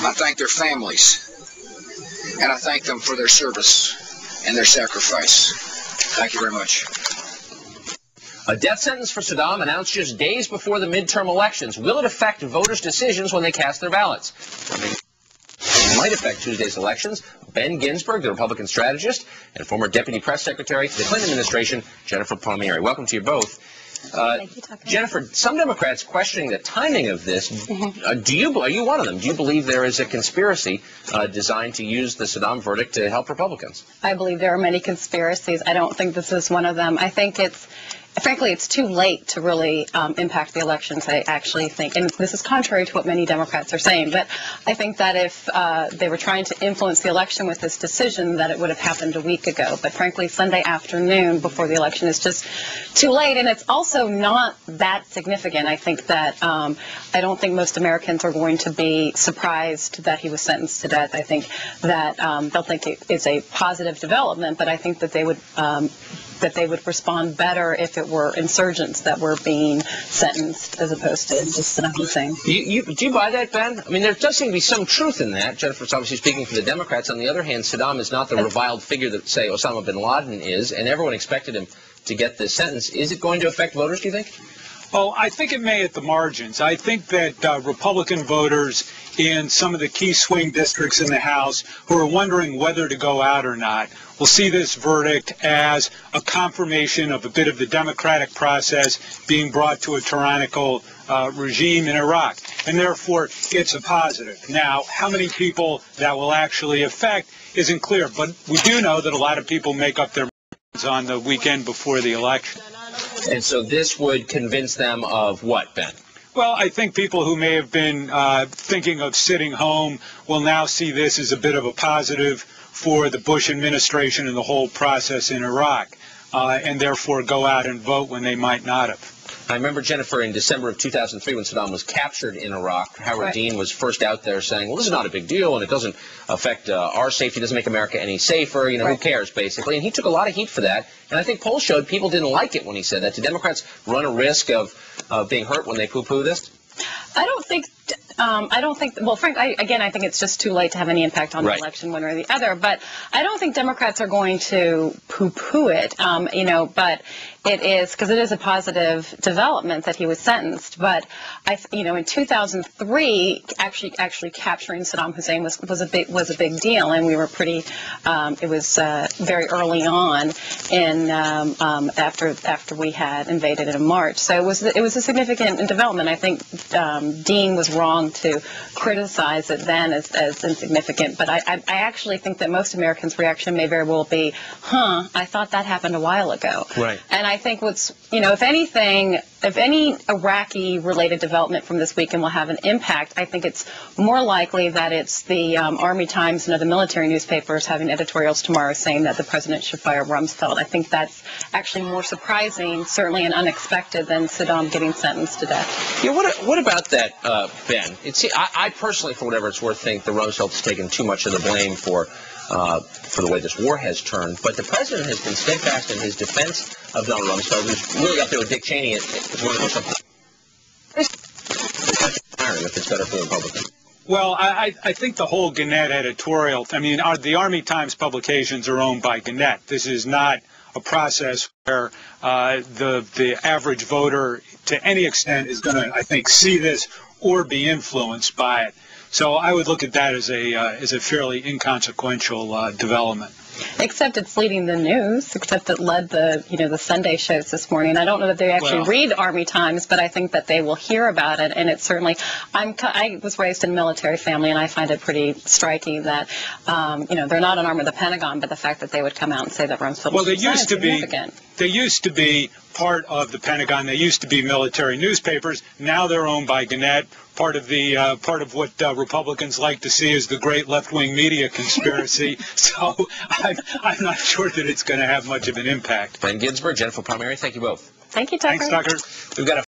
I thank their families, and I thank them for their service and their sacrifice. Thank you very much. A death sentence for Saddam announced just days before the midterm elections. Will it affect voters' decisions when they cast their ballots? It might affect Tuesday's elections. Ben Ginsberg, the Republican strategist, and former deputy press secretary to the Clinton administration, Jennifer Palmieri. Welcome to you both. Thank you, Tucker. Jennifer, some Democrats questioning the timing of this. Are you one of them? Do you believe there is a conspiracy designed to use the Saddam verdict to help Republicans? I believe there are many conspiracies. I don't think this is one of them. I think frankly, it's too late to really impact the elections, I actually think. And this is contrary to what many Democrats are saying. But I think that if they were trying to influence the election with this decision, that it would have happened a week ago. But frankly, Sunday afternoon before the election is just too late. And it's also not that significant. I think that I don't think most Americans are going to be surprised that he was sentenced to death. I think that they'll think it's a positive development, but I think that they would respond better if it were insurgents that were being sentenced as opposed to just Saddam Hussein. Do you buy that, Ben? I mean, there does seem to be some truth in that. Jennifer's obviously speaking for the Democrats. On the other hand, Saddam is not the reviled figure that, say, Osama bin Laden is, and everyone expected him to get this sentence. Is it going to affect voters, do you think? Oh, I think it may at the margins. I think that Republican voters in some of the key swing districts in the House who are wondering whether to go out or not will see this verdict as a confirmation of a bit of the democratic process being brought to a tyrannical regime in Iraq. And therefore, it's a positive. Now, how many people that will actually affect isn't clear. But we do know that a lot of people make up their minds on the weekend before the election. And so this would convince them of what, Ben? Well, I think people who may have been thinking of sitting home will now see this as a bit of a positive for the Bush administration and the whole process in Iraq, and therefore go out and vote when they might not have. I remember, Jennifer, in December of 2003 when Saddam was captured in Iraq, Howard Dean was first out there saying, well, this is not a big deal, and it doesn't affect our safety, it doesn't make America any safer, you know, who cares, basically. And he took a lot of heat for that, and I think polls showed people didn't like it when he said that. Do Democrats run a risk of being hurt when they poo-poo this? I don't think, well, frankly, I think it's just too late to have any impact on the election one way or the other, but I don't think Democrats are going to poo-poo it, but it is, because it is a positive development that he was sentenced, but, in 2003, actually capturing Saddam Hussein was a big deal, and we were pretty, it was very early on after we had invaded in March, so it was a significant development. I think Dean was wrong to criticize it then as insignificant, but I actually think that most Americans' reaction may very well be, I thought that happened a while ago. Right. And I think if any Iraqi-related development from this weekend will have an impact, I think it's more likely that it's the Army Times and other military newspapers having editorials tomorrow saying that the president should fire Rumsfeld. I think that's actually more surprising, certainly, and unexpected than Saddam getting sentenced to death. Yeah, what about that, Ben? I personally, for whatever it's worth, think the Rumsfeld's taken too much of the blame for the way this war has turned. But the president has been steadfast in his defense of Donald Rumsfeld, who's really up there with Dick Cheney as one of the most if it's better for the Republicans. Well, I think the whole Gannett editorial, the Army Times publications are owned by Gannett. This is not a process where the average voter, to any extent, is going to, I think, see this or be influenced by it. So I would look at that as a fairly inconsequential development. Except it's leading the news, except it led the Sunday shows this morning. I don't know that they actually read Army Times, but I think that they will hear about it. And it's certainly, I was raised in a military family, and I find it pretty striking that, they're not an arm of the Pentagon, but the fact that they would come out and say that Rumsfeld was significant. They used to be part of the Pentagon. They used to be military newspapers. Now they're owned by Gannett. Part of what Republicans like to see is the great left-wing media conspiracy. So I'm not sure that it's going to have much of an impact. Ben Ginsberg, Jennifer Palmieri, thank you both. Thank you, Tucker. Thanks, Tucker. We've got a